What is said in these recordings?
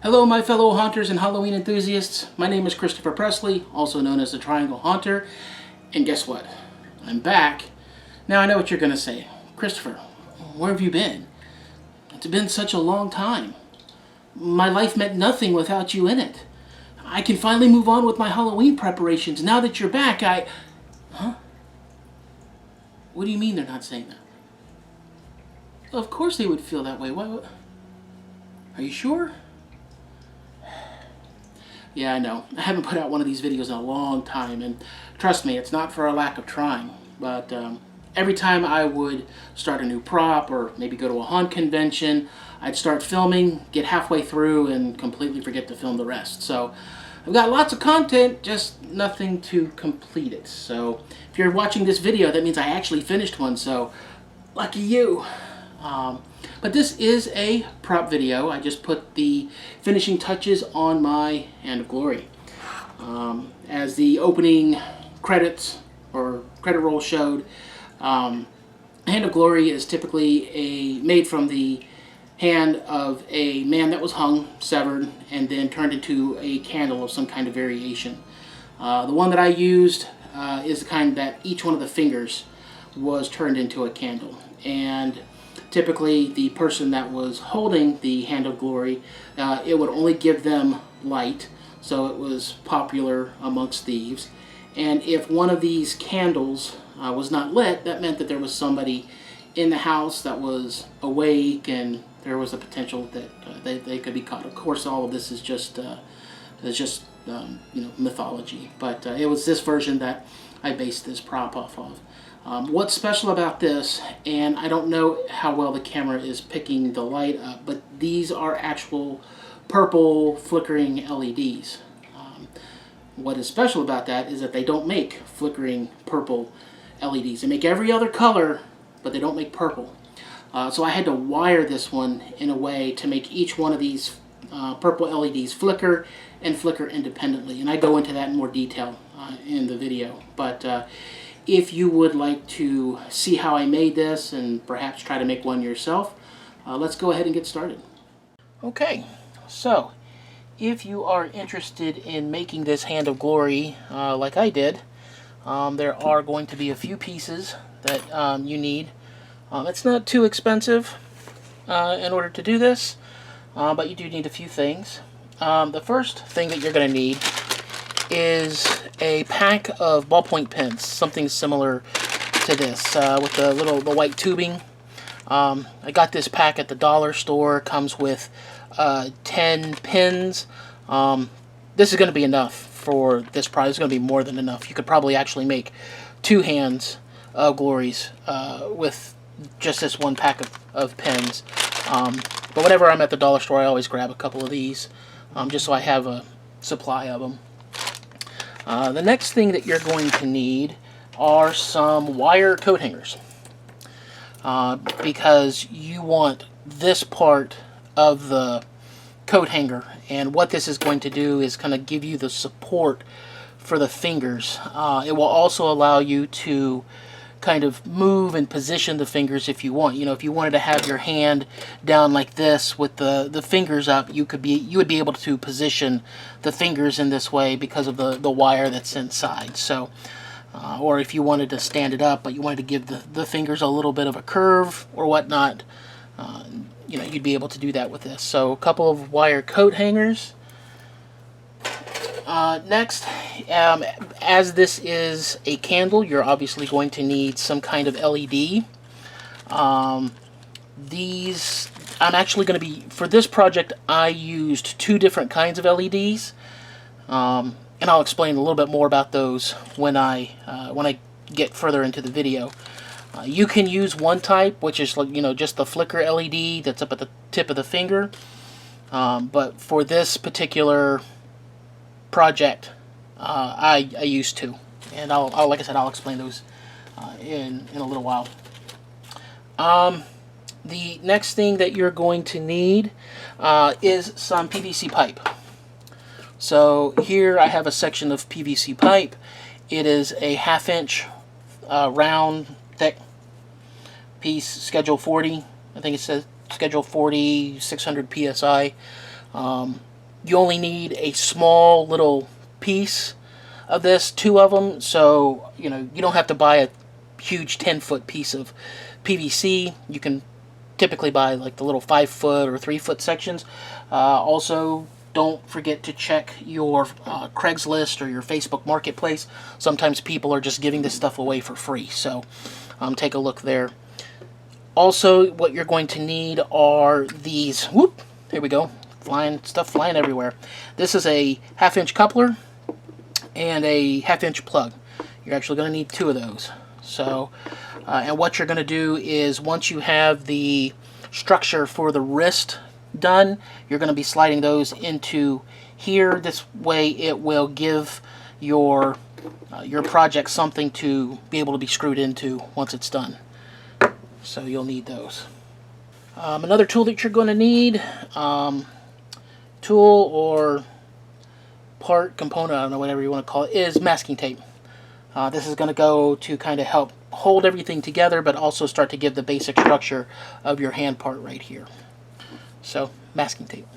Hello my fellow haunters and Halloween enthusiasts, my name is Christopher Presley, also known as the Triangle Haunter, and guess what? I'm back. Now I know what you're going to say. Christopher, where have you been? It's been such a long time. My life meant nothing without you in it. I can finally move on with my Halloween preparations. Now that you're back, Huh? What do you mean they're not saying that? Of course they would feel that way. What? Are you sure? Yeah, I know. I haven't put out one of these videos in a long time, and trust me, it's not for a lack of trying. But every time I would start a new prop or maybe go to a haunt convention, I'd start filming, get halfway through, and completely forget to film the rest. So I've got lots of content, just nothing to complete it. So if you're watching this video, that means I actually finished one, so lucky you. But this is a prop video. I just put the finishing touches on my Hand of Glory. As the opening credits or credit roll showed, Hand of Glory is typically made from the hand of a man that was hung, severed, and then turned into a candle of some kind of variation. The one that I used is the kind that each one of the fingers was turned into a candle. And typically the person that was holding the Hand of Glory, it would only give them light, so it was popular amongst thieves. And if one of these candles was not lit, that meant that there was somebody in the house that was awake and there was a potential that they could be caught. Of course, all of this is just mythology, but it was this version that I based this prop off of. What's special about this, and I don't know how well the camera is picking the light up, but these are actual purple flickering LEDs. What is special about that is that they don't make flickering purple LEDs. They make every other color, but they don't make purple. So I had to wire this one in a way to make each one of these purple LEDs flicker and flicker independently, and I go into that in more detail in the video. But if you would like to see how I made this and perhaps try to make one yourself, let's go ahead and get started. Okay, so if you are interested in making this Hand of Glory like I did, there are going to be a few pieces that you need. It's not too expensive in order to do this, but you do need a few things. The first thing that you're going to need is a pack of ballpoint pens, something similar to this, with the white tubing. I got this pack at the dollar store. It comes with 10 pins. This is going to be enough for this price. It's going to be more than enough. You could probably actually make 2 hands of glories with just this one pack of pens. But whenever I'm at the dollar store, I always grab a couple of these, just so I have a supply of them. The next thing that you're going to need are some wire coat hangers, because you want this part of the coat hanger, and what this is going to do is kind of give you the support for the fingers. It will also allow you to kind of move and position the fingers if you want. You know, if you wanted to have your hand down like this with the fingers up, you would be able to position the fingers in this way because of the wire that's inside. So, or if you wanted to stand it up, but you wanted to give the fingers a little bit of a curve or whatnot, you know, you'd be able to do that with this. So a couple of wire coat hangers. Next, as this is a candle, you're obviously going to need some kind of LED. These, I'm actually going to be, for this project, I used 2 different kinds of LEDs. And I'll explain a little bit more about those when I get further into the video. You can use one type, which is, you know, just the flicker LED that's up at the tip of the finger. But for this particular project, I used 2, and I'll like I said, I'll explain those in a little while. The next thing that you're going to need is some PVC pipe. So here I have a section of PVC pipe. It is a 1/2 inch round thick piece, schedule 40. I think it says schedule 40, 600 psi. You only need a small little piece of this, 2 of them, so you know you don't have to buy a huge 10-foot piece of PVC. You can typically buy like the little 5-foot or 3-foot sections. Also, don't forget to check your Craigslist or your Facebook Marketplace. Sometimes people are just giving this stuff away for free, so take a look there. Also, what you're going to need are these, whoop, here we go, stuff flying everywhere. This is a 1/2 inch coupler and a 1/2 inch plug. You're actually going to need 2 of those. So, and what you're going to do is, once you have the structure for the wrist done, you're going to be sliding those into here. This way it will give your project something to be able to be screwed into once it's done. So you'll need those. Another tool that you're going to need, tool or part, component, I don't know, whatever you want to call it, is masking tape. This is going to go to kind of help hold everything together, but also start to give the basic structure of your hand part right here. So, masking tape.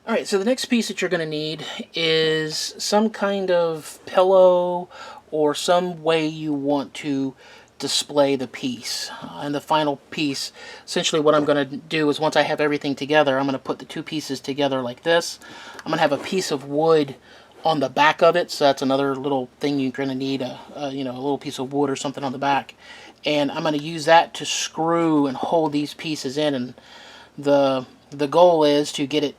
Alright, so the next piece that you're going to need is some kind of pillow or some way you want to display the piece. And the final piece, essentially what I'm going to do is, once I have everything together, I'm going to put the 2 pieces together like this. I'm going to have a piece of wood on the back of it, so that's another little thing you're going to need, you know, a little piece of wood or something on the back. And I'm going to use that to screw and hold these pieces in, and the goal is to get it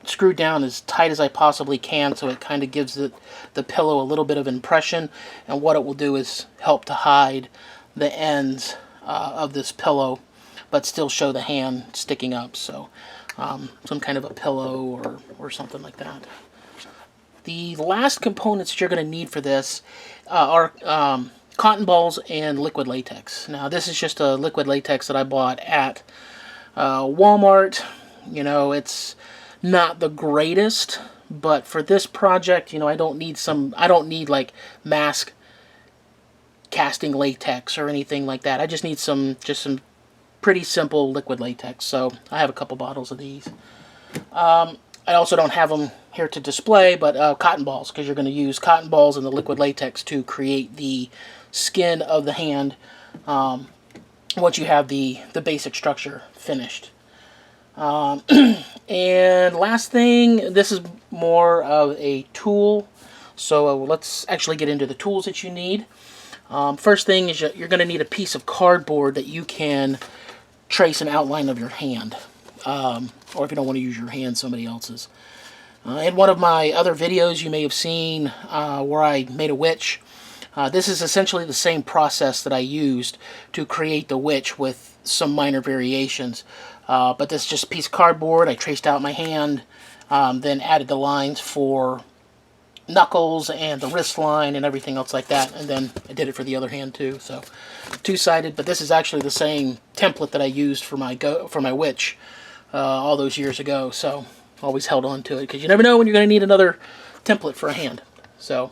screwed down as tight as I possibly can, so it kind of gives the pillow a little bit of impression. And what it will do is help to hide the ends of this pillow, but still show the hand sticking up. So some kind of a pillow or something like that. The last components that you're going to need for this are cotton balls and liquid latex. Now, this is just a liquid latex that I bought at Walmart. You know, it's not the greatest, but for this project, you know, I don't need like mask casting latex or anything like that. I just need some pretty simple liquid latex. So I have a couple bottles of these. I also don't have them here to display, but cotton balls, because you're going to use cotton balls and the liquid latex to create the skin of the hand once you have the basic structure finished. And last thing, this is more of a tool, so let's actually get into the tools that you need. First thing is you're going to need a piece of cardboard that you can trace an outline of your hand, or if you don't want to use your hand, somebody else's. In one of my other videos you may have seen where I made a witch. This is essentially the same process that I used to create the witch with some minor variations. But this is just a piece of cardboard. I traced out my hand, then added the lines for knuckles and the wrist line and everything else like that, and then I did it for the other hand too. So 2-sided, but this is actually the same template that I used for my witch all those years ago. So always held on to it, because you never know when you're going to need another template for a hand. So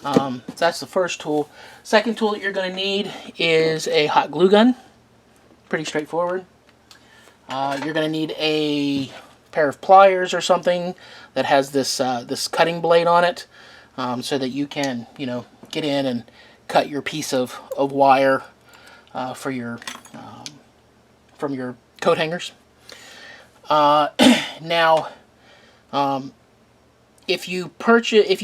that's the first tool. Second tool that you're going to need is a hot glue gun. Pretty straightforward. You're going to need a pair of pliers or something that has this this cutting blade on it, so that you can, you know, get in and cut your piece of wire for your from your coat hangers. Now, if you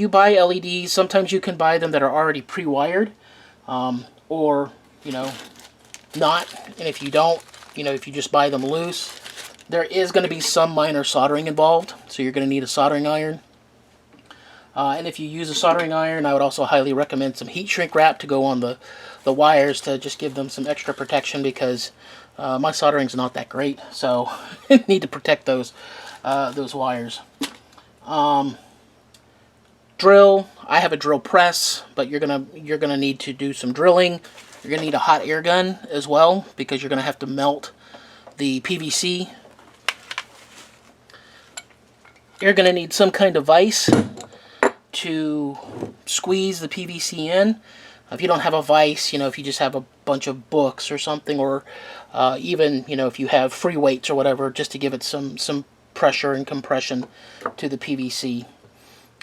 buy LEDs, sometimes you can buy them that are already pre-wired, or not. And if you don't, if you just buy them loose, there is going to be some minor soldering involved, so you're going to need a soldering iron. And if you use a soldering iron, I would also highly recommend some heat shrink wrap to go on the wires to just give them some extra protection, because my soldering's not that great, so need to protect those wires. Drill. I have a drill press, but you're gonna need to do some drilling. You're gonna need a hot air gun as well, because you're gonna have to melt the PVC. You're gonna need some kind of vise to squeeze the PVC in. If you don't have a vise, if you just have a bunch of books or something, or even if you have free weights or whatever, just to give it some pressure and compression to the PVC.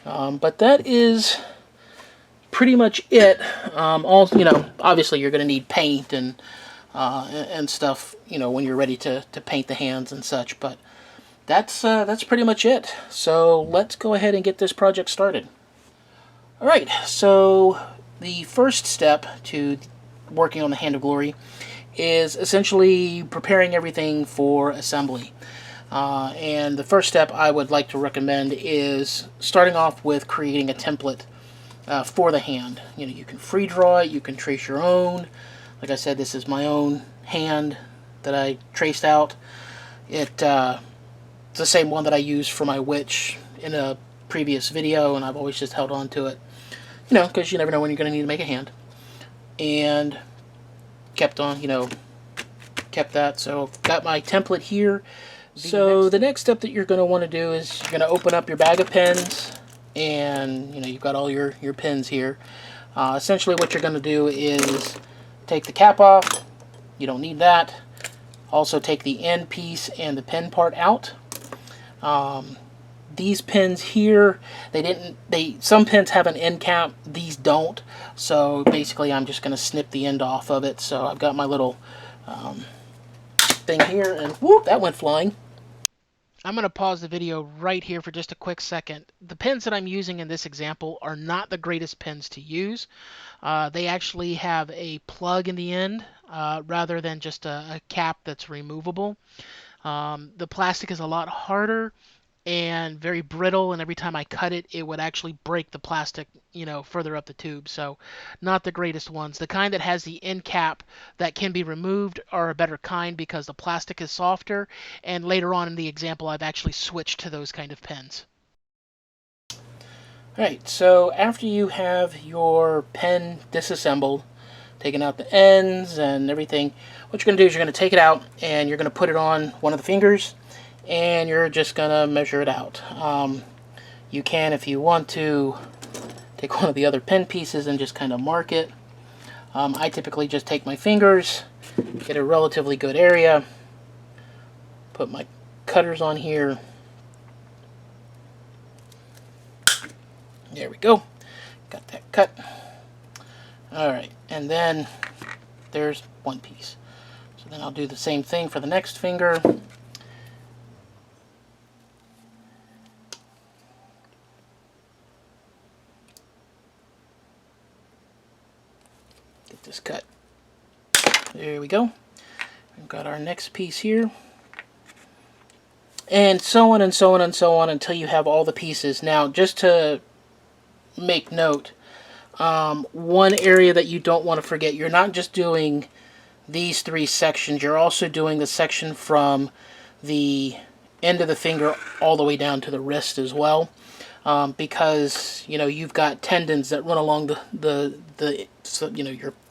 But that is pretty much it. Obviously you're going to need paint and stuff, when you're ready to paint the hands and such. But that's pretty much it. So let's go ahead and get this project started. All right. So the first step to working on the Hand of Glory is essentially preparing everything for assembly. And the first step I would like to recommend is starting off with creating a template for the hand. You can free draw it, you can trace your own. Like I said, this is my own hand that I traced out. It's the same one that I used for my witch in a previous video, and I've always just held on to it. Because you never know when you're going to need to make a hand. And kept on, kept that. So got my template here. So the next step that you're going to want to do is you're going to open up your bag of pens, and you've got all your pens here. Essentially what you're going to do is take the cap off. You don't need that. Also take the end piece and the pen part out. These pens here, some pens have an end cap, these don't. So basically I'm just going to snip the end off of it. So I've got my little thing here, and whoop, that went flying. I'm going to pause the video right here for just a quick second. The pens that I'm using in this example are not the greatest pens to use. They actually have a plug in the end rather than just a cap that's removable. The plastic is a lot harder and very brittle, and every time I cut it, it would actually break the plastic, further up the tube. So not the greatest ones. The kind that has the end cap that can be removed are a better kind, because the plastic is softer, and later on in the example I've actually switched to those kind of pens. Alright, so after you have your pen disassembled, taking out the ends and everything, what you're going to do is you're going to take it out and you're going to put it on one of the fingers, and you're just gonna measure it out. You can, if you want to, take one of the other pen pieces and just kind of mark it. I typically just take my fingers, get a relatively good area, put my cutters on here. There we go. Got that cut. Alright, and then there's one piece. So then I'll do the same thing for the next finger. This cut. There we go. We've got our next piece here. And so on and so on and so on until you have all the pieces. Now, just to make note, one area that you don't want to forget, you're not just doing these three sections, you're also doing the section from the end of the finger all the way down to the wrist as well. Because you've got tendons that run along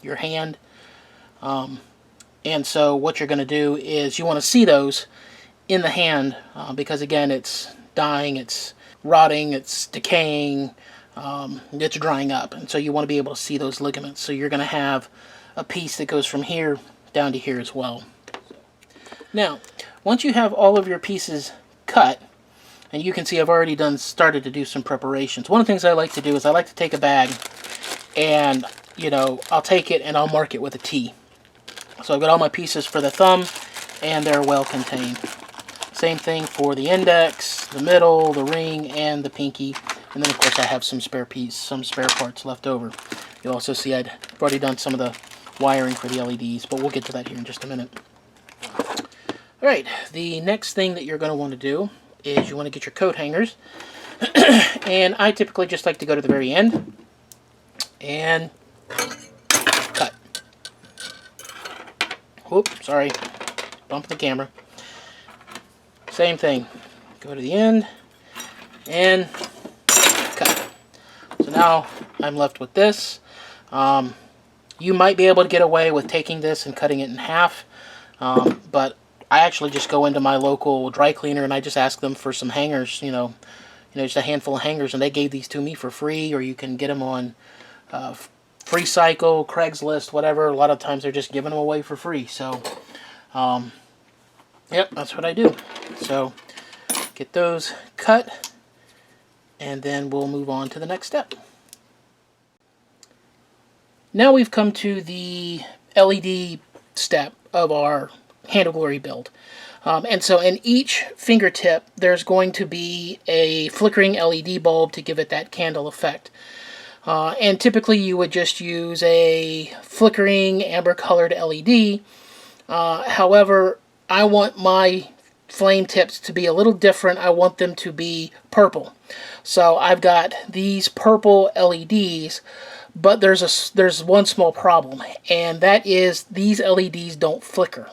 your hand, and so what you're going to do is you want to see those in the hand, because again, it's dying, it's rotting, it's decaying, it's drying up, and so you want to be able to see those ligaments. So you're going to have a piece that goes from here down to here as well. Now, once you have all of your pieces cut, and you can see I've already started to do some preparations. One of the things I like to do is I like to take a bag, and I'll take it and I'll mark it with a T. So I've got all my pieces for the thumb, and they're well contained. Same thing for the index, the middle, the ring, and the pinky. And then of course I have some spare parts left over. You'll also see I've already done some of the wiring for the LEDs, but we'll get to that here in just a minute. Alright, the next thing that you're going to want to do is you want to get your coat hangers. And I typically just like to go to the very end and cut. Whoop, sorry, bumping the camera. Same thing, go to the end and cut. So now I'm left with this. You might be able to get away with taking this and cutting it in half, but I actually just go into my local dry cleaner and I just ask them for some hangers, you know, just a handful of hangers, and they gave these to me for free, or you can get them on Free Cycle, Craigslist, whatever. A lot of times they're just giving them away for free. So, yep, that's what I do. So, get those cut, and then we'll move on to the next step. Now we've come to the LED step of our Handle Glory build. And so in each fingertip, there's going to be a flickering LED bulb to give it that candle effect. And typically you would just use a flickering amber colored LED. However, I want my flame tips to be a little different. I want them to be purple. So I've got these purple LEDs, but there's one small problem, and that is these LEDs don't flicker.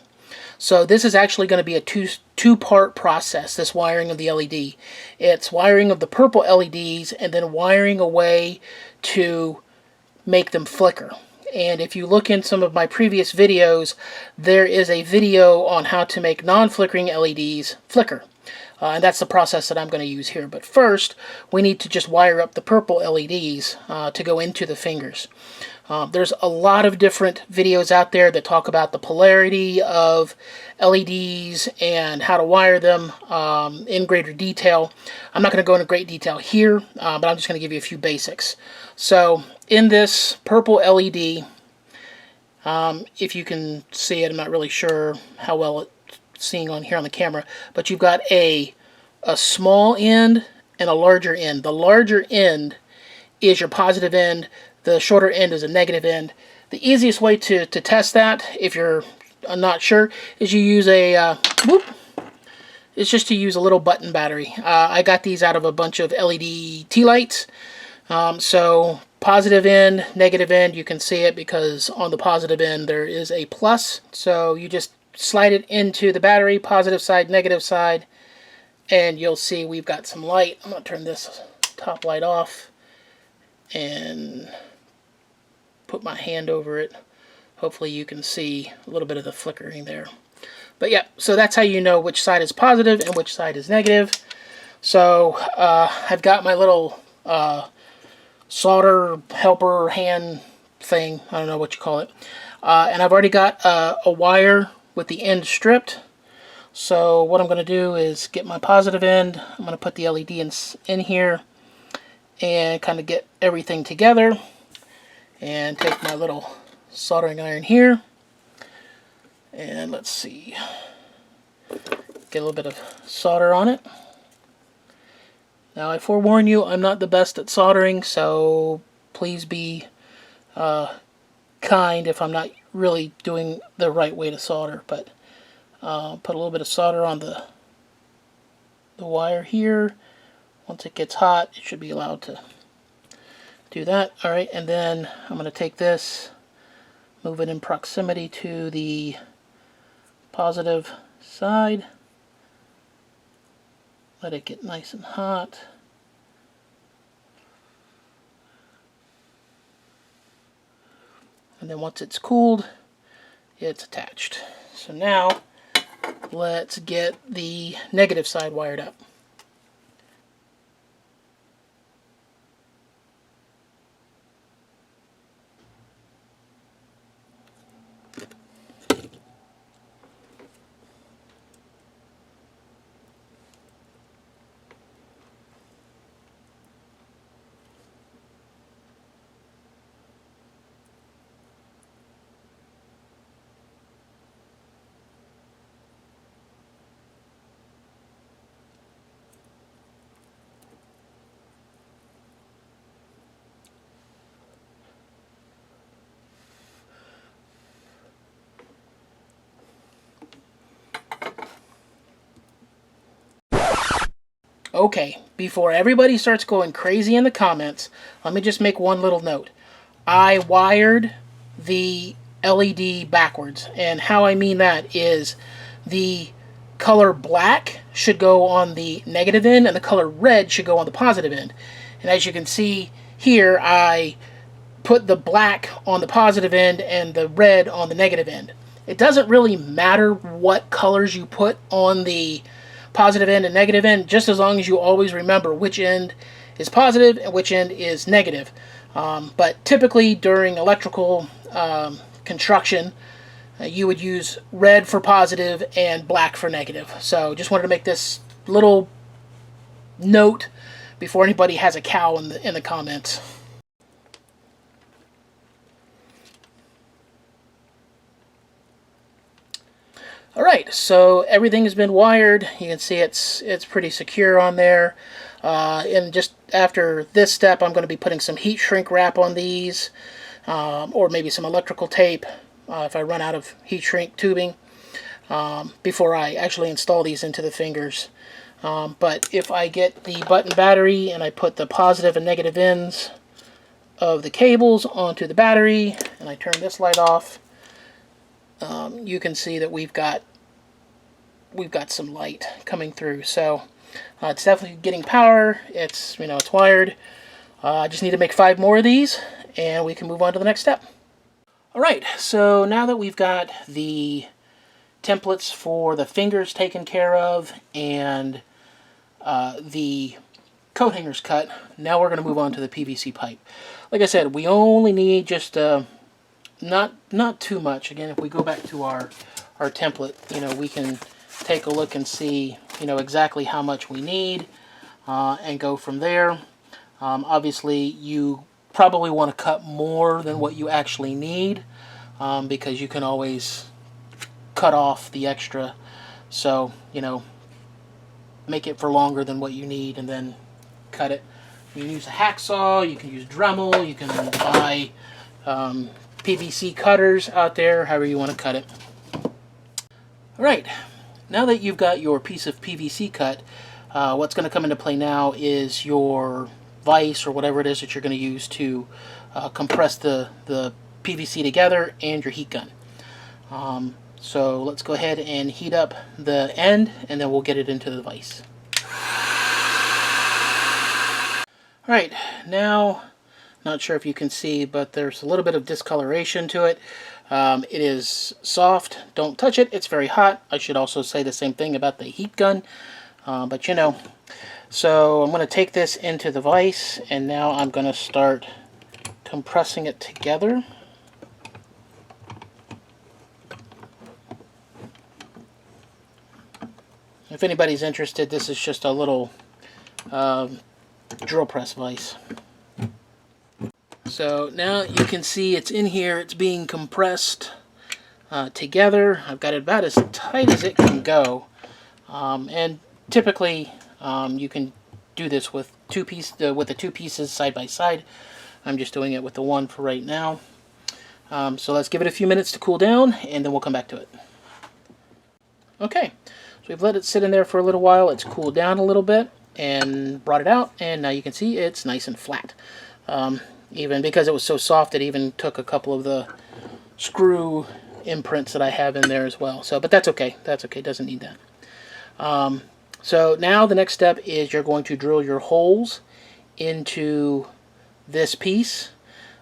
So this is actually going to be a two-part process, this wiring of the LED. It's wiring of the purple LEDs and then wiring a way to make them flicker. And if you look in some of my previous videos, there is a video on how to make non-flickering LEDs flicker. And that's the process that I'm going to use here. But first, we need to just wire up the purple LEDs to go into the fingers. There's a lot of different videos out there that talk about the polarity of LEDs and how to wire them in greater detail. I'm not going to go into great detail here, but I'm just going to give you a few basics. So in this purple LED, if you can see it, I'm not really sure how well it's seeing on here on the camera, but you've got a small end and a larger end. The larger end is your positive end. The shorter end is a negative end. The easiest way to test that, if you're not sure, is you use a it's just to use a little button battery. I got these out of a bunch of LED tea lights. So positive end, negative end, you can see it because on the positive end there is a plus. So you just slide it into the battery, positive side, negative side, and you'll see we've got some light. I'm going to turn this top light off and put my hand over it. Hopefully you can see a little bit of the flickering there. But yeah, so that's how you know which side is positive and which side is negative. So I've got my little solder helper hand thing, I don't know what you call it, and I've already got a wire with the end stripped. So what I'm going to do is get my positive end, I'm going to put the LED in here and kind of get everything together, and take my little soldering iron here, and let's see, get a little bit of solder on it. Now I forewarn you, I'm not the best at soldering, so please be kind if I'm not really doing the right way to solder. But put a little bit of solder on the wire here. Once it gets hot, it should be allowed to do that. Alright, and then I'm going to take this, move it in proximity to the positive side, let it get nice and hot. And then once it's cooled, it's attached. So now, let's get the negative side wired up. Okay, before everybody starts going crazy in the comments, let me just make one little note. I wired the LED backwards, and how I mean that is the color black should go on the negative end and the color red should go on the positive end. And as you can see here, I put the black on the positive end and the red on the negative end. It doesn't really matter what colors you put on the positive end and negative end, just as long as you always remember which end is positive and which end is negative. But typically during electrical construction, you would use red for positive and black for negative. So just wanted to make this little note before anybody has a cow in the comments. Alright, so everything has been wired. You can see it's pretty secure on there. And just after this step, I'm going to be putting some heat shrink wrap on these, or maybe some electrical tape if I run out of heat shrink tubing, before I actually install these into the fingers. But if I get the button battery and I put the positive and negative ends of the cables onto the battery, and I turn this light off, you can see that we've got some light coming through. So it's definitely getting power. It's it's wired. I just need to make 5 more of these, and we can move on to the next step. All right. So now that we've got the templates for the fingers taken care of and the coat hangers cut, now we're going to move on to the PVC pipe. Like I said, we only need just not too much. Again, if we go back to our template, we can take a look and see exactly how much we need, and go from there. Obviously, you probably want to cut more than what you actually need, because you can always cut off the extra. So make it for longer than what you need and then cut it. You can use a hacksaw, you can use Dremel, you can buy PVC cutters out there, however you want to cut it. Alright, now that you've got your piece of PVC cut, what's going to come into play now is your vise or whatever it is that you're going to use to compress the PVC together, and your heat gun. So let's go ahead and heat up the end, and then we'll get it into the vise. Alright, now, not sure if you can see, but there's a little bit of discoloration to it. It is soft. Don't touch it. It's very hot. I should also say the same thing about the heat gun. But So I'm going to take this into the vise, and now I'm going to start compressing it together. If anybody's interested, this is just a little drill press vise. So now you can see it's in here. It's being compressed together. I've got it about as tight as it can go. And typically you can do this with the two pieces side by side. I'm just doing it with the one for right now. So let's give it a few minutes to cool down, and then we'll come back to it. Okay, so we've let it sit in there for a little while. It's cooled down a little bit and brought it out, and now you can see it's nice and flat. Even because it was so soft, it even took a couple of the screw imprints that I have in there as well. So, but that's okay. That's okay. Doesn't need that. So now the next step is you're going to drill your holes into this piece.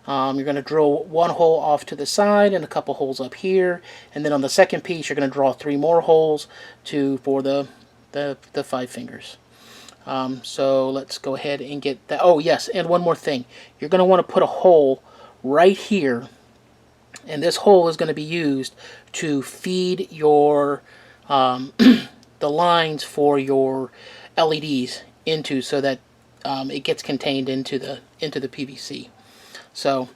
You're going to drill one hole off to the side and a couple holes up here, and then on the second piece you're going to draw 3 more holes for the 5 fingers. So let's go ahead and get that. Oh yes, and one more thing. You're going to want to put a hole right here, and this hole is going to be used to feed your the lines for your LEDs into, so that it gets contained into the PVC. So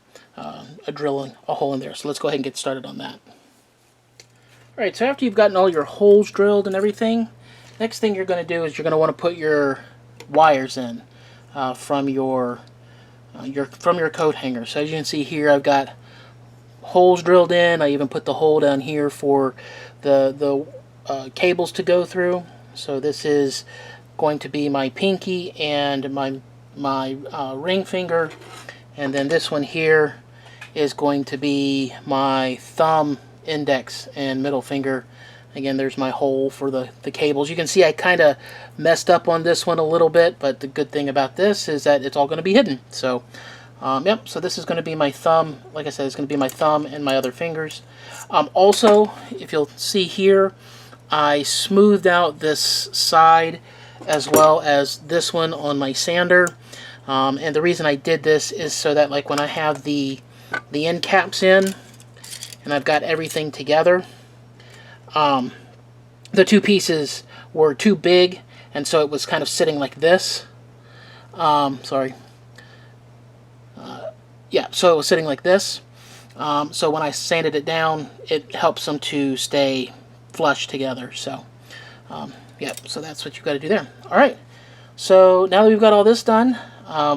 drilling a hole in there. So let's go ahead and get started on that. Alright, so after you've gotten all your holes drilled and everything, next thing you're going to do is you're going to want to put your wires in from your coat hanger. So as you can see here, I've got holes drilled in. I even put the hole down here for the cables to go through. So this is going to be my pinky and my ring finger, and then this one here is going to be my thumb, index, and middle finger. Again, there's my hole for the cables. You can see I kind of messed up on this one a little bit, but the good thing about this is that it's all going to be hidden. So, yep, so this is going to be my thumb. Like I said, it's going to be my thumb and my other fingers. Also, if you'll see here, I smoothed out this side as well as this one on my sander. And the reason I did this is so that, like, when I have the end caps in and I've got everything together, the two pieces were too big, and so it was kind of sitting like this. Sorry. Yeah, so it was sitting like this. So when I sanded it down, it helps them to stay flush together. So, yeah, so that's what you've got to do there. All right. So now that we've got all this done,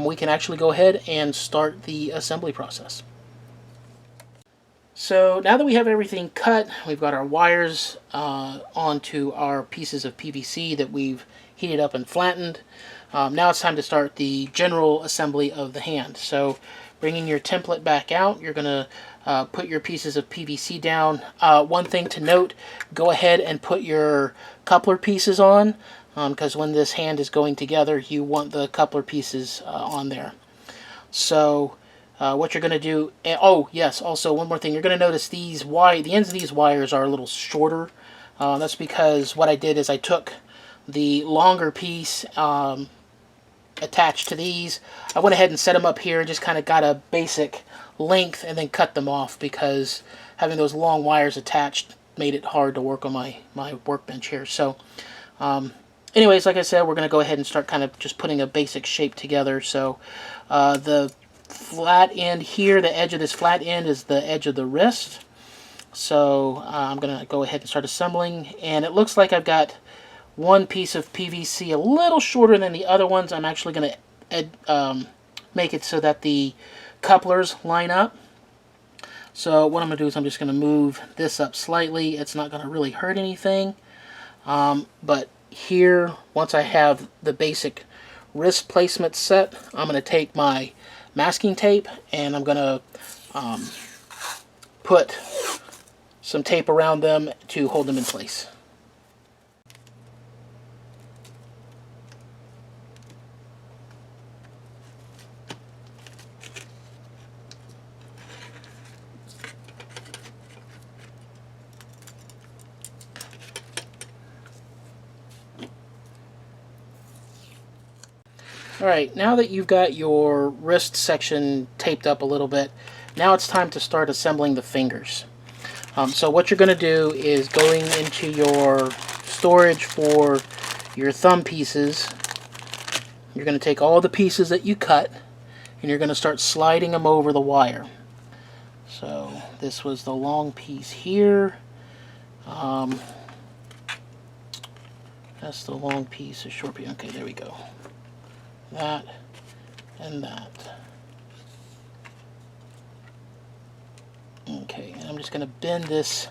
we can actually go ahead and start the assembly process. So now that we have everything cut, we've got our wires onto our pieces of PVC that we've heated up and flattened. Now it's time to start the general assembly of the hand. So bringing your template back out, you're going to put your pieces of PVC down. One thing to note, go ahead and put your coupler pieces on, because when this hand is going together, you want the coupler pieces on there. So what you're going to do, oh yes, also one more thing, you're going to notice the ends of these wires are a little shorter. That's because what I did is I took the longer piece attached to these. I went ahead and set them up here and just kind of got a basic length and then cut them off, because having those long wires attached made it hard to work on my workbench here. So anyways, like I said, we're going to go ahead and start kind of just putting a basic shape together. So the flat end here, the edge of this flat end is the edge of the wrist. So I'm going to go ahead and start assembling, and it looks like I've got one piece of PVC a little shorter than the other ones. I'm actually going to make it so that the couplers line up. So what I'm going to do is I'm just going to move this up slightly. It's not going to really hurt anything. But here, once I have the basic wrist placement set, I'm going to take my masking tape and I'm going to put some tape around them to hold them in place. Alright, now that you've got your wrist section taped up a little bit, now it's time to start assembling the fingers. So what you're going to do is going into your storage for your thumb pieces. You're going to take all the pieces that you cut and you're going to start sliding them over the wire. So this was the long piece here. That's the long piece, the short piece. Okay, there we go. That and that. Okay, and I'm just going to bend this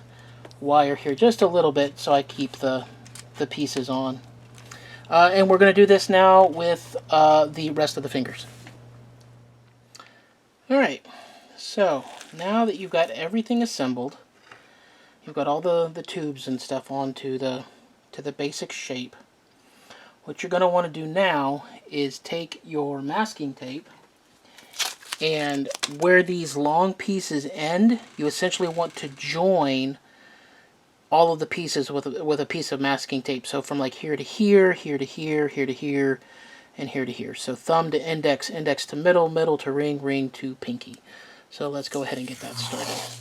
wire here just a little bit so I keep the pieces on. And we're going to do this now with the rest of the fingers. Alright, so now that you've got everything assembled, you've got all the tubes and stuff onto the basic shape. What you're going to want to do now is take your masking tape, and where these long pieces end, you essentially want to join all of the pieces with a piece of masking tape. So from like here to here, here to here, here to here, and here to here. So thumb to index, index to middle, middle to ring, ring to pinky. So let's go ahead and get that started.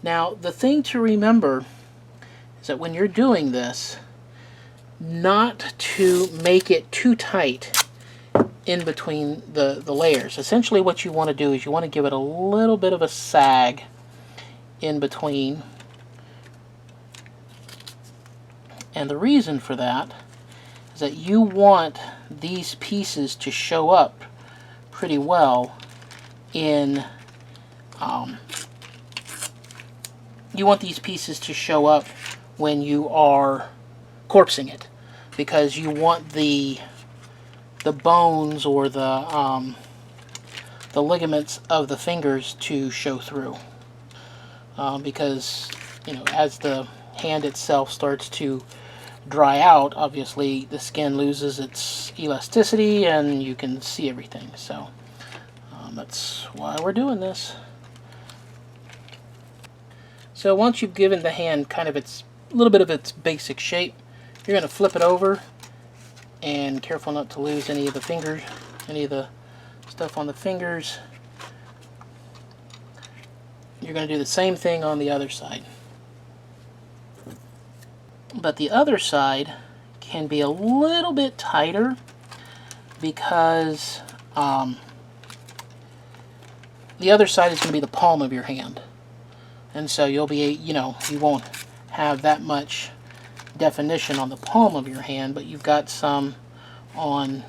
Now, the thing to remember is that when you're doing this, not to make it too tight in between the layers. Essentially what you want to do is you want to give it a little bit of a sag in between. And the reason for that is that you want these pieces to show up pretty well in you want these pieces to show up when you are corpsing it, because you want the bones or the ligaments of the fingers to show through, because as the hand itself starts to dry out, obviously the skin loses its elasticity and you can see everything. So that's why we're doing this. So once you've given the hand kind of a little bit of its basic shape, you're going to flip it over, and careful not to lose any of the fingers, any of the stuff on the fingers. You're going to do the same thing on the other side. But the other side can be a little bit tighter because the other side is going to be the palm of your hand. And so you'll be, you won't have that much definition on the palm of your hand, but you've got some on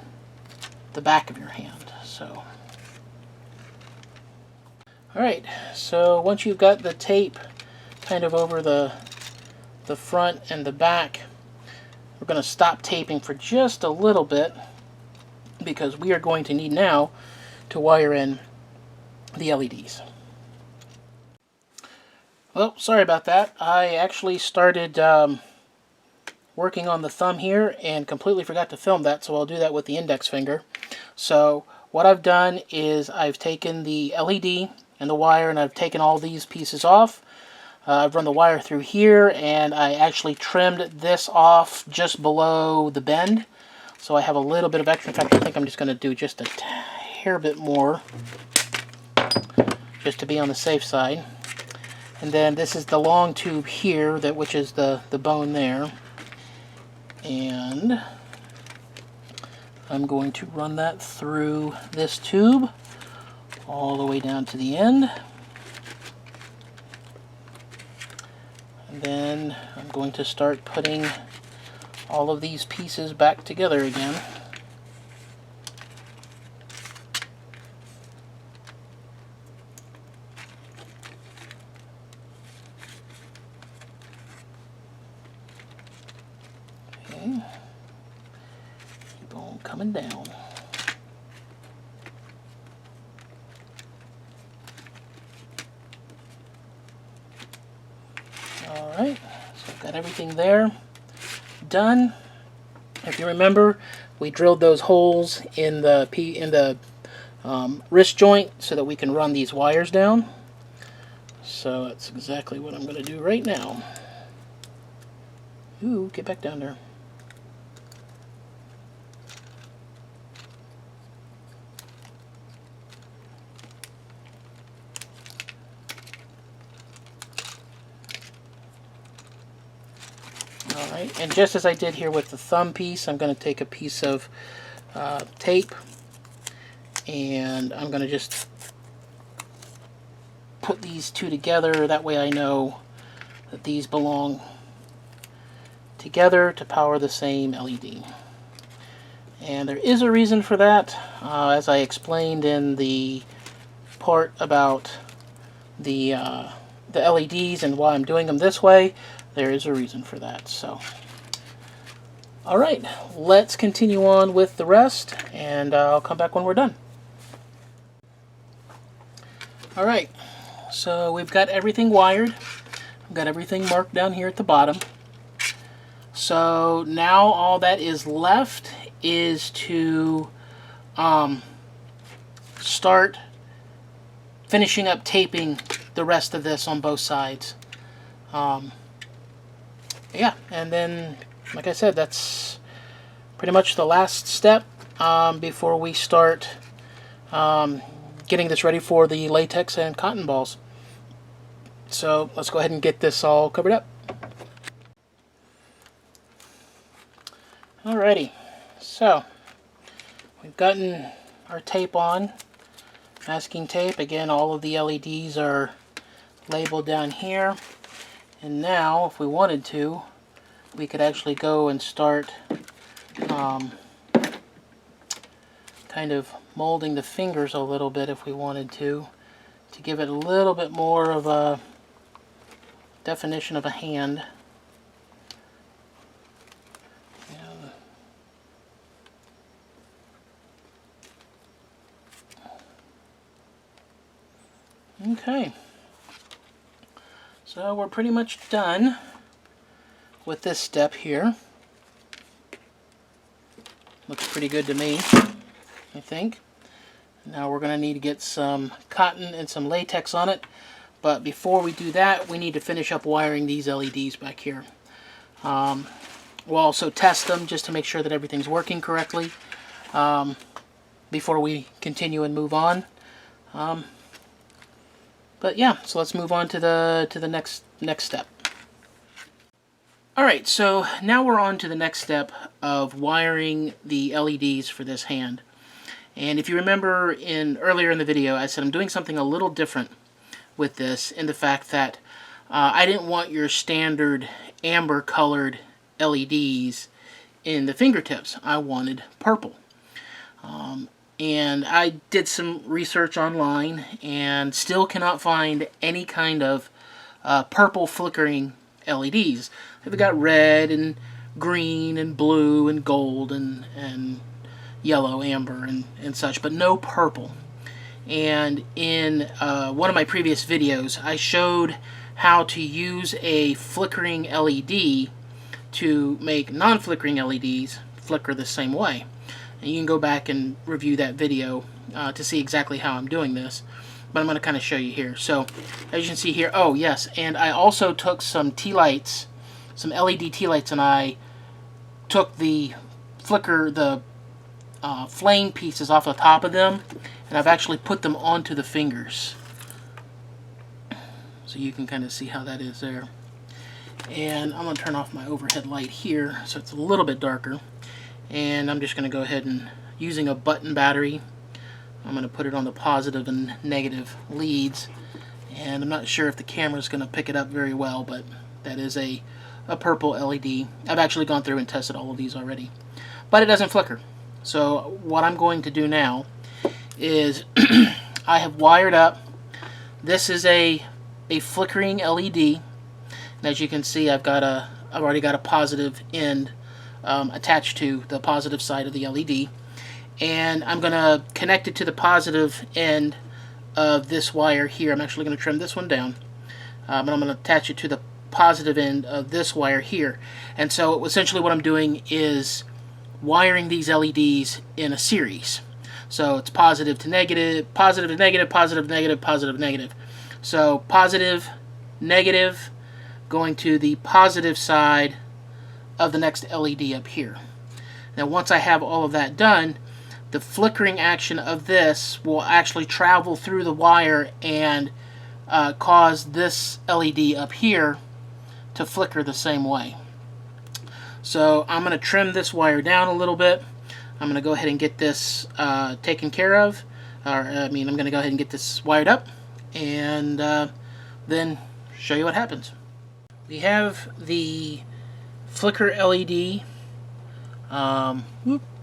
the back of your hand. So, alright, so once you've got the tape kind of over the front and the back, we're going to stop taping for just a little bit, because we are going to need now to wire in the LEDs. Well, sorry about that. I actually started working on the thumb here and completely forgot to film that, so I'll do that with the index finger. So what I've done is I've taken the LED and the wire, and I've taken all these pieces off. I've run the wire through here, and I actually trimmed this off just below the bend. So I have a little bit of extra. In fact, I think I'm just going to do just a hair bit more, just to be on the safe side. And then this is the long tube here, which is the bone there. And I'm going to run that through this tube all the way down to the end. And then I'm going to start putting all of these pieces back together again. Okay. Keep on coming down. Alright, so I've got everything there done. If you remember, we drilled those holes in the wrist joint so that we can run these wires down. So that's exactly what I'm going to do right now. Ooh, get back down there. Alright, and just as I did here with the thumb piece, I'm going to take a piece of tape, and I'm going to just put these two together. That way I know that these belong together to power the same LED. And there is a reason for that, as I explained in the part about the LEDs and why I'm doing them this way. There is a reason for that. So, alright, let's continue on with the rest, and I'll come back when we're done. Alright, so we've got everything wired. We've got everything marked down here at the bottom. So now all that is left is to start finishing up taping the rest of this on both sides. Yeah, and then, like I said, that's pretty much the last step before we start getting this ready for the latex and cotton balls. So let's go ahead and get this all covered up. Alrighty, so we've gotten our tape on, masking tape. Again, all of the LEDs are labeled down here. And now, if we wanted to, we could actually go and start kind of molding the fingers a little bit if we wanted to give it a little bit more of a definition of a hand. Okay, so we're pretty much done with this step here. Looks pretty good to me, I think. Now we're going to need to get some cotton and some latex on it, but before we do that, we need to finish up wiring these LEDs back here. We'll also test them just to make sure that everything's working correctly before we continue and move on. But yeah, so let's move on to the next step. Alright, so now we're on to the next step of wiring the LEDs for this hand. And if you remember earlier in the video, I said I'm doing something a little different with this, in the fact that I didn't want your standard amber colored LEDs in the fingertips. I wanted purple. And I did some research online and still cannot find any kind of purple flickering LEDs. They've got red and green and blue and gold and yellow, amber and such, but no purple. And in one of my previous videos, I showed how to use a flickering LED to make non-flickering LEDs flicker the same way. And you can go back and review that video to see exactly how I'm doing this. But I'm going to kind of show you here. So, as you can see here, oh yes, and I also took some tea lights, some LED tea lights, and I took the flame pieces off the top of them, and I've actually put them onto the fingers. So you can kind of see how that is there. And I'm going to turn off my overhead light here so it's a little bit darker. And I'm just going to go ahead and, using a button battery, I'm going to put it on the positive and negative leads. And I'm not sure if the camera's going to pick it up very well, but that is a purple LED. I've actually gone through and tested all of these already. But it doesn't flicker. So what I'm going to do now is I have wired up. This is a flickering LED. And as you can see, I've already got a positive end attached to the positive side of the LED, and I'm going to connect it to the positive end of this wire here. I'm actually going to trim this one down, but I'm going to attach it to the positive end of this wire here. And so essentially what I'm doing is wiring these LEDs in a series. So it's positive to negative, positive to negative, positive, negative, positive, negative. So positive, negative, going to the positive side of the next LED up here. Now once I have all of that done, the flickering action of this will actually travel through the wire and cause this LED up here to flicker the same way. So I'm going to trim this wire down a little bit. I'm going to go ahead and get this taken care of. I'm going to go ahead and get this wired up and then show you what happens. We have the flicker LED.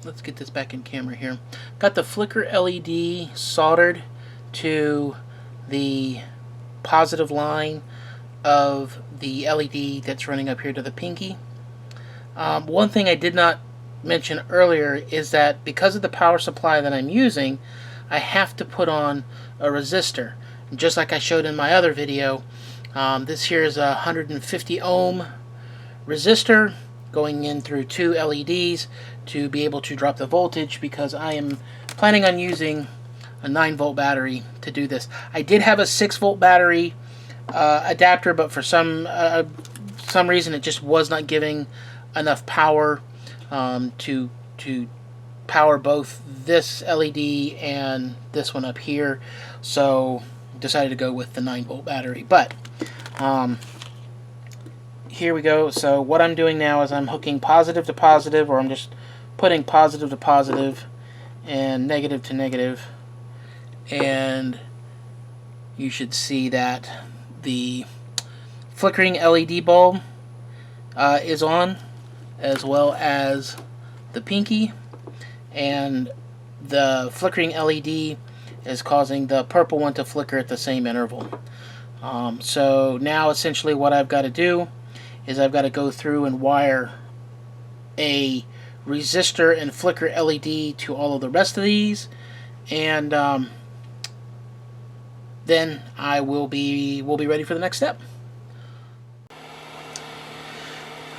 Let's get this back in camera here. Got the flicker LED soldered to the positive line of the LED that's running up here to the pinky. One thing I did not mention earlier is that because of the power supply that I'm using, I have to put on a resistor. Just like I showed in my other video, this here is a 150 ohm resistor going in through two LEDs to be able to drop the voltage, because I am planning on using a 9-volt battery to do this. I did have a 6-volt battery adapter, but for some reason it just was not giving enough power to power both this LED and this one up here, so decided to go with the 9-volt battery. But here we go. So what I'm doing now is I'm hooking positive to positive, or I'm just putting positive to positive and negative to negative, and you should see that the flickering LED bulb is on, as well as the pinky, and the flickering LED is causing the purple one to flicker at the same interval. So now essentially what I've got to do is I've got to go through and wire a resistor and flicker LED to all of the rest of these, and then we'll be ready for the next step.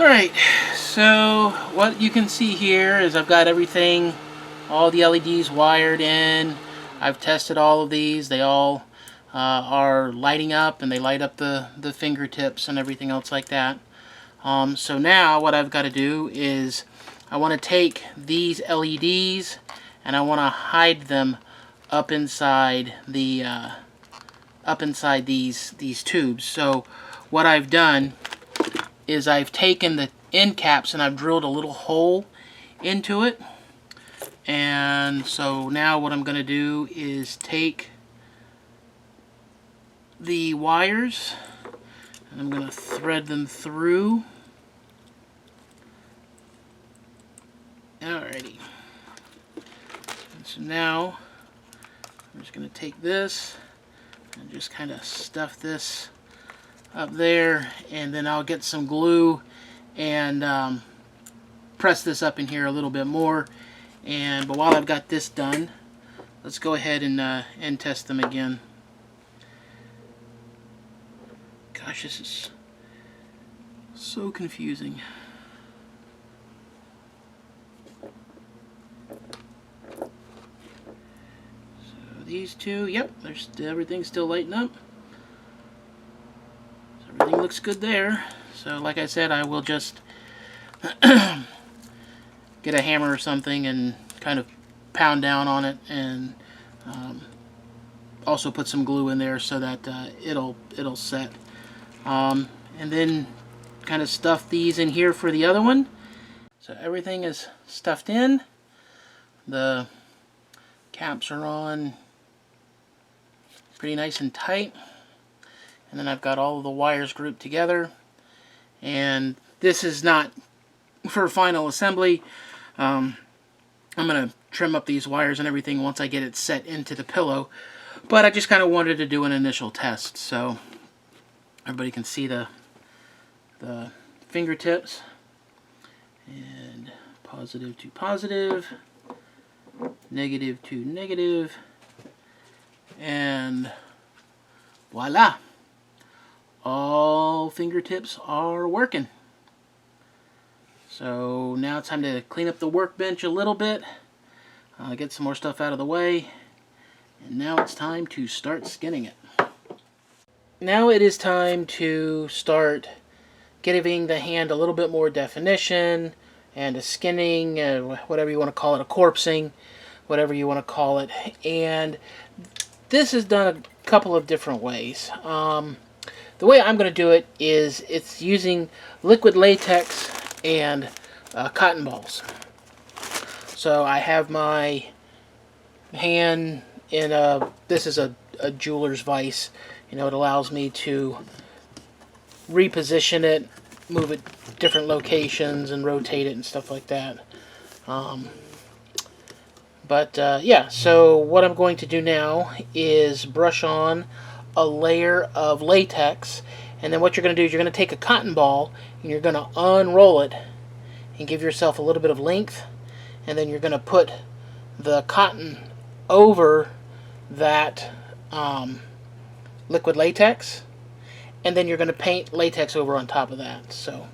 Alright, so what you can see here is I've got everything, all the LEDs wired in. I've tested all of these. They all are lighting up, and they light up the fingertips and everything else like that. So now what I've got to do is I want to take these LEDs and I want to hide them up inside the these tubes. So what I've done is I've taken the end caps and I've drilled a little hole into it. And so now what I'm going to do is take the wires and I'm going to thread them through. Alrighty. And so now I'm just going to take this and just kind of stuff this up there, and then I'll get some glue and press this up in here a little bit more. But while I've got this done, let's go ahead and test them again. Gosh, this is so confusing. So these two, yep, everything's still lighting up. So everything looks good there. So like I said, I will just get a hammer or something and kind of pound down on it, and also put some glue in there so that it'll set. And then kind of stuff these in here for the other one. So everything is stuffed in. The caps are on pretty nice and tight. And then I've got all of the wires grouped together. And this is not for final assembly. I'm going to trim up these wires and everything once I get it set into the pillow. But I just kind of wanted to do an initial test so everybody can see the fingertips. And positive to positive, negative to negative, and voila! All fingertips are working. So now it's time to clean up the workbench a little bit, get some more stuff out of the way, and now it's time to start skinning it. Now it is time to start giving the hand a little bit more definition, and a skinning, whatever you want to call it, a corpsing, whatever you want to call it. And this is done a couple of different ways. The way I'm going to do it is it's using liquid latex and cotton balls. So I have my hand in this is a jeweler's vise. You know, it allows me to reposition it, move it different locations, and rotate it and stuff like that. Yeah, so what I'm going to do now is brush on a layer of latex, and then what you're going to do is you're going to take a cotton ball and you're going to unroll it and give yourself a little bit of length, and then you're going to put the cotton over that liquid latex, and then you're going to paint latex over on top of that. So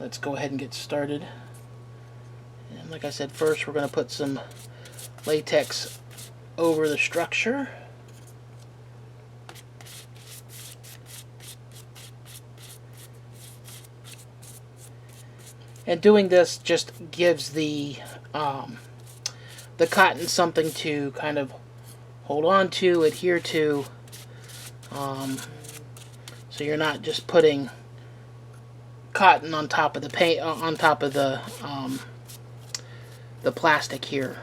let's go ahead and get started. And like I said, first we're going to put some latex over the structure. And doing this just gives the cotton something to kind of hold on to, adhere to, so you're not just putting cotton on top of the paint, on top of the plastic here,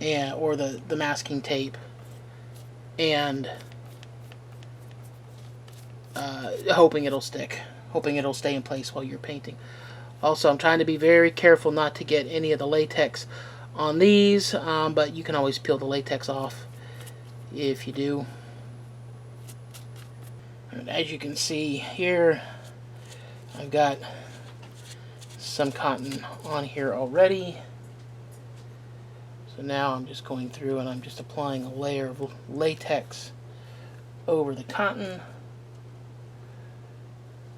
and or the masking tape, and hoping it'll stick, hoping it'll stay in place while you're painting. Also, I'm trying to be very careful not to get any of the latex on these, but you can always peel the latex off if you do. And as you can see here, I've got some cotton on here already. So now I'm just going through and I'm just applying a layer of latex over the cotton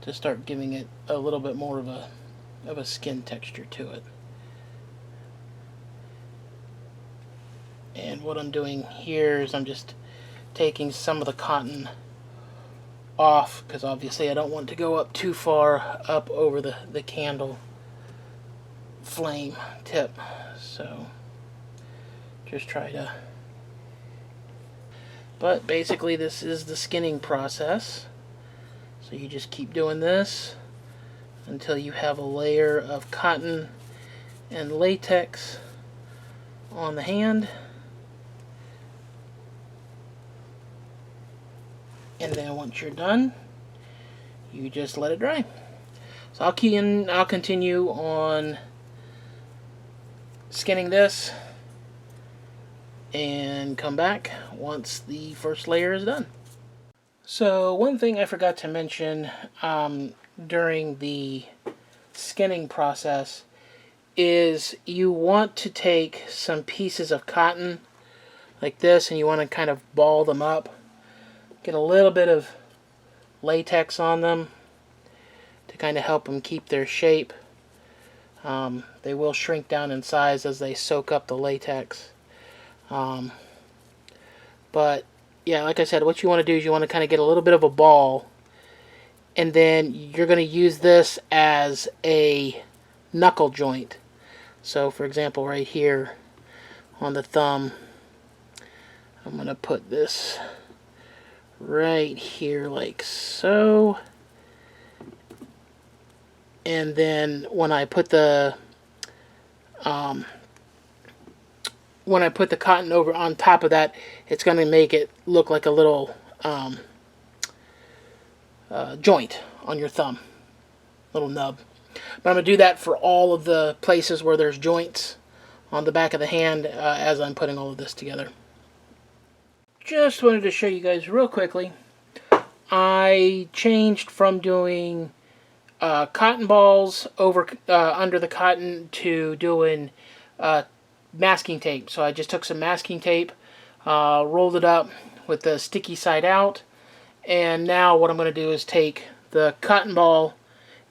to start giving it a little bit more of a skin texture to it. And what I'm doing here is I'm just taking some of the cotton off, because obviously I don't want to go up too far up over the candle flame tip. So just try to, but basically this is the skinning process. So you just keep doing this until you have a layer of cotton and latex on the hand. And then once you're done, you just let it dry. So I'll continue on skinning this and come back once the first layer is done. So one thing I forgot to mention during the skinning process is you want to take some pieces of cotton like this and you want to kind of ball them up. Get a little bit of latex on them to kind of help them keep their shape. They will shrink down in size as they soak up the latex. But yeah, like I said, what you want to do is you want to kind of get a little bit of a ball, and then you're going to use this as a knuckle joint. So for example, right here on the thumb, I'm going to put this right here like so, and then when I put the cotton over on top of that, it's going to make it look like a little joint on your thumb, little nub. But I'm going to do that for all of the places where there's joints on the back of the hand as I'm putting all of this together. Just wanted to show you guys real quickly. I changed from doing cotton balls over under the cotton to doing masking tape. So I just took some masking tape, rolled it up with the sticky side out, and now what I'm going to do is take the cotton ball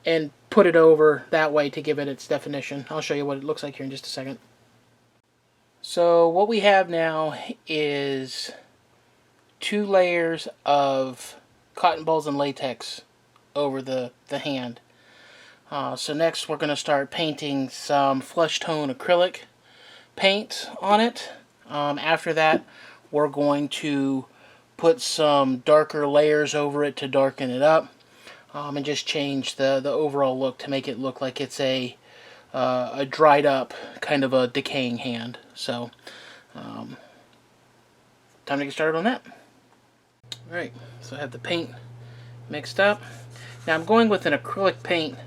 and put it over that way to give it its definition. I'll show you what it looks like here in just a second. So what we have now is 2 layers of cotton balls and latex over the hand. So next we're going to start painting some flesh tone acrylic paint on it. After that we're going to put some darker layers over it to darken it up, and just change the overall look to make it look like it's a dried up kind of a decaying hand. So time to get started on that. Alright, so I have the paint mixed up. Now I'm going with an acrylic paint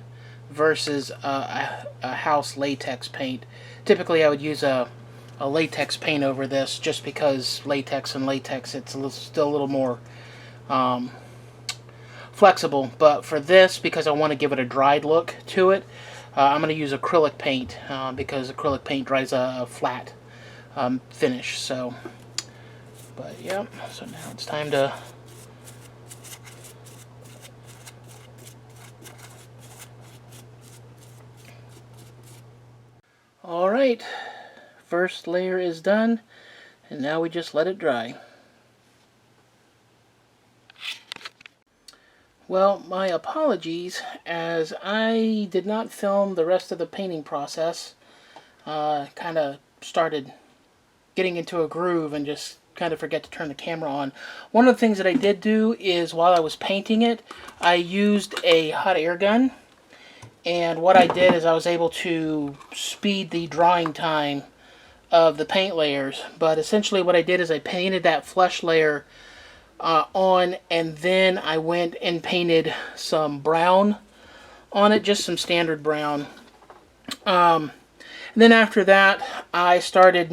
versus a house latex paint. Typically I would use a latex paint over this just because latex, it's still a little more flexible. But for this, because I want to give it a dried look to it, I'm going to use acrylic paint because acrylic paint dries a flat finish. So, but yeah, so now it's time to alright, first layer is done, and now we just let it dry. Well, my apologies, as I did not film the rest of the painting process. Kind of started getting into a groove and just kind of forget to turn the camera on. One of the things that I did do is while I was painting it, I used a hot air gun. And what I did is I was able to speed the drying time of the paint layers. But essentially what I did is I painted that flesh layer on, and then I went and painted some brown on it, just some standard brown. And then after that I started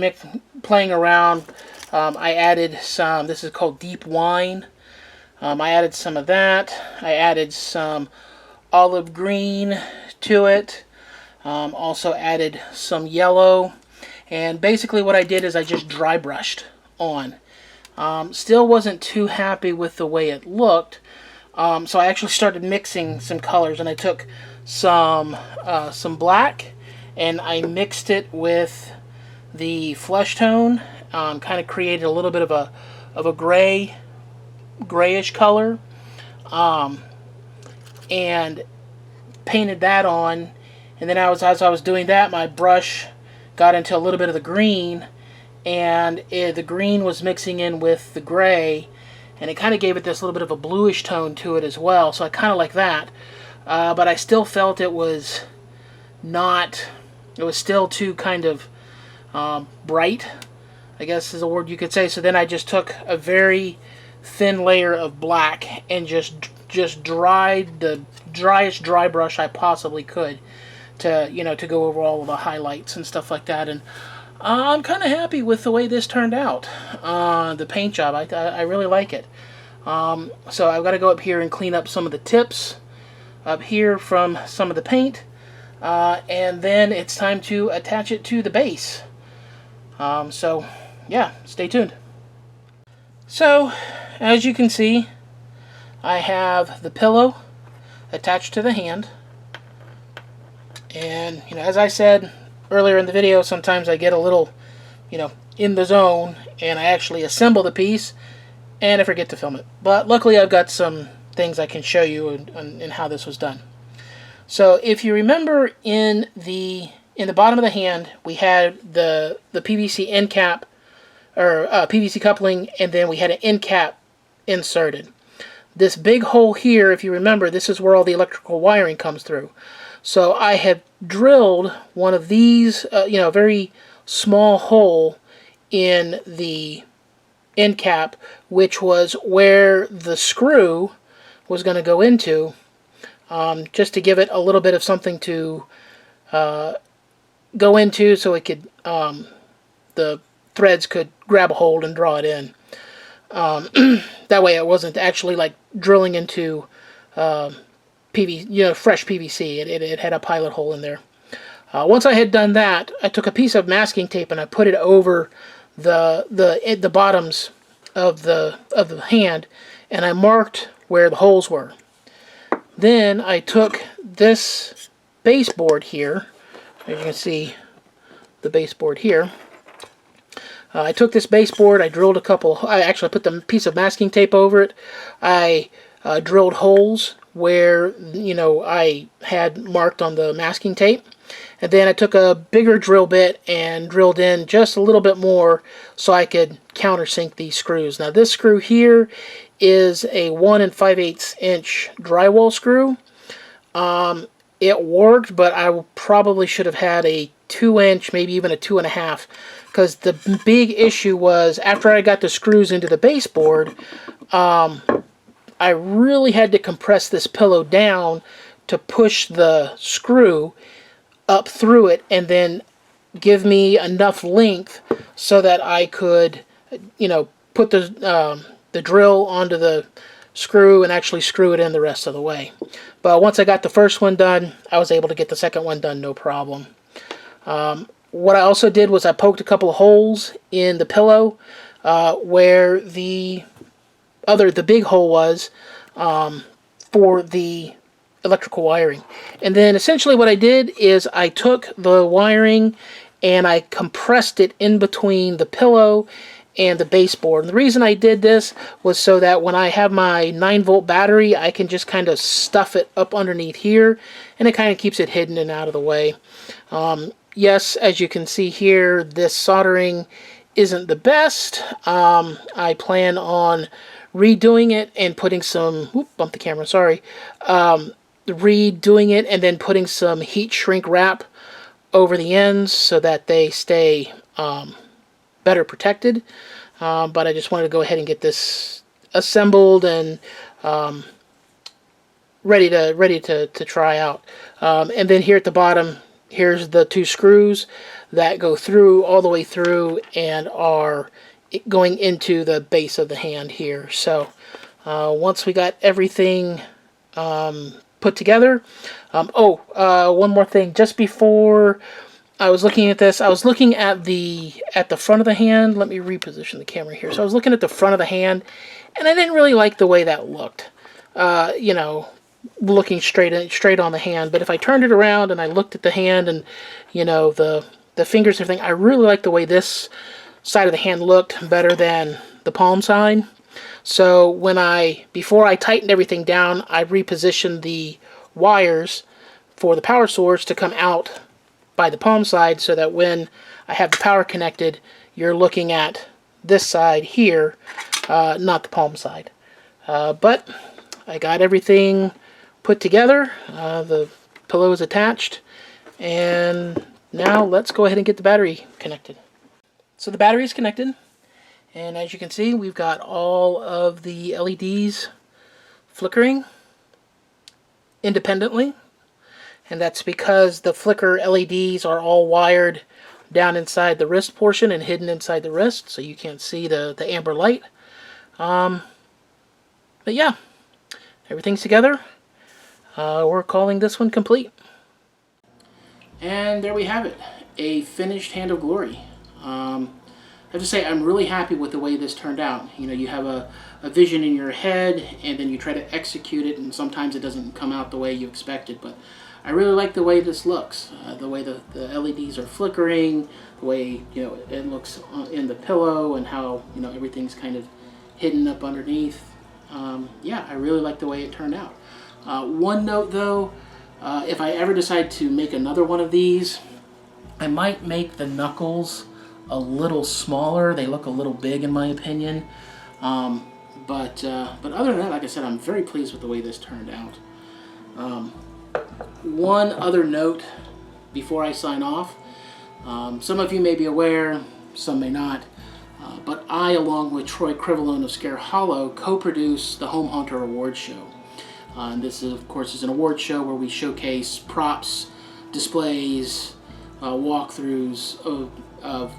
playing around. I added some, this is called deep wine. I added some of that. I added some olive green to it. Also added some yellow. And basically what I did is I just dry brushed on. Still wasn't too happy with the way it looked. So I actually started mixing some colors, and I took some black and I mixed it with the flesh tone. Kind of created a little bit of a grayish color, and painted that on. And then as I was doing that, my brush got into a little bit of the green, and the green was mixing in with the gray, and it kind of gave it this little bit of a bluish tone to it as well. So I kind of like that, but I still felt it was not. It was still too kind of bright, I guess is a word you could say. So then I just took a very thin layer of black and just dried the driest dry brush I possibly could to go over all of the highlights and stuff like that. And I'm kind of happy with the way this turned out. The paint job, I really like it. So I've got to go up here and clean up some of the tips up here from some of the paint, and then it's time to attach it to the base. So yeah, stay tuned. So as you can see, I have the pillow attached to the hand, and as I said earlier in the video, sometimes I get a little in the zone and I actually assemble the piece and I forget to film it. But luckily I've got some things I can show you in how this was done. So if you remember, in the bottom of the hand we had the PVC end cap, or PVC coupling, and then we had an end cap inserted. This big hole here, if you remember, this is where all the electrical wiring comes through. So I had drilled one of these, a very small hole in the end cap, which was where the screw was going to go into, just to give it a little bit of something to go into, so it could, the threads could grab a hold and draw it in. That way it wasn't actually like drilling into fresh PVC. It had a pilot hole in there. Once I had done that, I took a piece of masking tape and I put it over the bottoms of the hand, and I marked where the holes were. Then I took this baseboard here, as you can see the baseboard here. I took this baseboard, I drilled a couple, I actually put the piece of masking tape over it. I drilled holes where, I had marked on the masking tape. And then I took a bigger drill bit and drilled in just a little bit more so I could countersink these screws. Now this screw here is a 1 5/8 inch drywall screw. It worked, but I probably should have had a 2-inch, maybe even a 2.5, because the big issue was after I got the screws into the baseboard, I really had to compress this pillow down to push the screw up through it and then give me enough length so that I could, put the drill onto the screw and actually screw it in the rest of the way. But once I got the first one done, I was able to get the second one done no problem. What I also did was I poked a couple of holes in the pillow where the big hole was for the electrical wiring. And then essentially what I did is I took the wiring and I compressed it in between the pillow and the baseboard. And the reason I did this was so that when I have my 9-volt battery, I can just kind of stuff it up underneath here, and it kind of keeps it hidden and out of the way. Yes, as you can see here, this soldering isn't the best. I plan on redoing it and putting some, bumped the camera, sorry, redoing it and then putting some heat shrink wrap over the ends so that they stay better protected. But I just wanted to go ahead and get this assembled and ready to try out. And then here at the bottom, here's the 2 screws that go through all the way through and are going into the base of the hand here. So Once we got everything put together. One more thing. Just before I was looking at this, I was looking at the front of the hand. Let me reposition the camera here. So I was looking at the front of the hand, and I didn't really like the way that looked. You know, looking straight on the hand. But if I turned it around and I looked at the hand and, you know, the fingers and everything, I really like the way this side of the hand looked better than the palm side. So before I tightened everything down, I repositioned the wires for the power source to come out by the palm side, so that when I have the power connected, you're looking at this side here, not the palm side. But I got everything put together. The pillow is attached, and now let's go ahead and get the battery connected. So the battery is connected, and as you can see, we've got all of the LEDs flickering independently, and that's because the flicker LEDs are all wired down inside the wrist portion and hidden inside the wrist, so you can't see the amber light. But yeah, everything's together. We're calling this one complete. And there we have it, a finished Hand of Glory. I have to say, I'm really happy with the way this turned out. You know, you have a vision in your head, and then you try to execute it, and sometimes it doesn't come out the way you expected. But I really like the way this looks, the way the LEDs are flickering, the way, you know, it looks in the pillow, and how, you know, everything's kind of hidden up underneath. Yeah, I really like the way it turned out. One note though, if I ever decide to make another one of these, I might make the knuckles a little smaller. They look a little big in my opinion. But other than that, like I said, I'm very pleased with the way this turned out. One other note before I sign off. Some of you may be aware, some may not. But I, along with Troy Crivelone of Scare Hollow, co-produce the Home Haunter Awards Show. And this, of course, is an award show where we showcase props, displays, walkthroughs of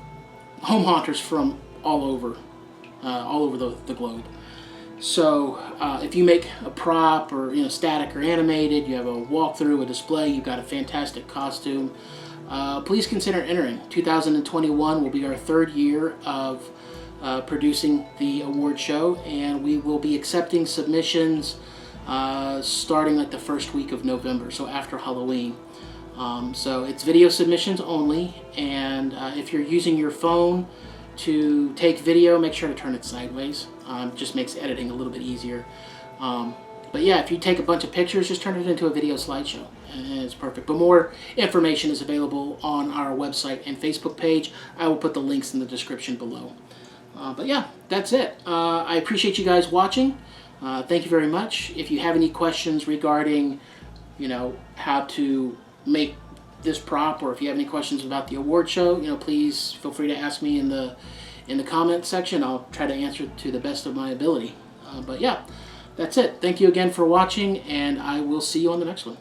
home haunters from all over the globe. So if you make a prop, or, you know, static or animated, you have a walkthrough, a display, you've got a fantastic costume, please consider entering. 2021 will be our third year of producing the award show, and we will be accepting submissions starting like the first week of November, so after Halloween. So it's video submissions only, and if you're using your phone to take video, make sure to turn it sideways. Just makes editing a little bit easier. But yeah, if you take a bunch of pictures, just turn it into a video slideshow, and it's perfect. But more information is available on our website and Facebook page. I will put the links in the description below. But yeah, that's it. I appreciate you guys watching. Thank you very much. If you have any questions regarding, you know, how to make this prop, or if you have any questions about the award show, you know, please feel free to ask me in the comment section. I'll try to answer to the best of my ability. But yeah, that's it. Thank you again for watching, and I will see you on the next one.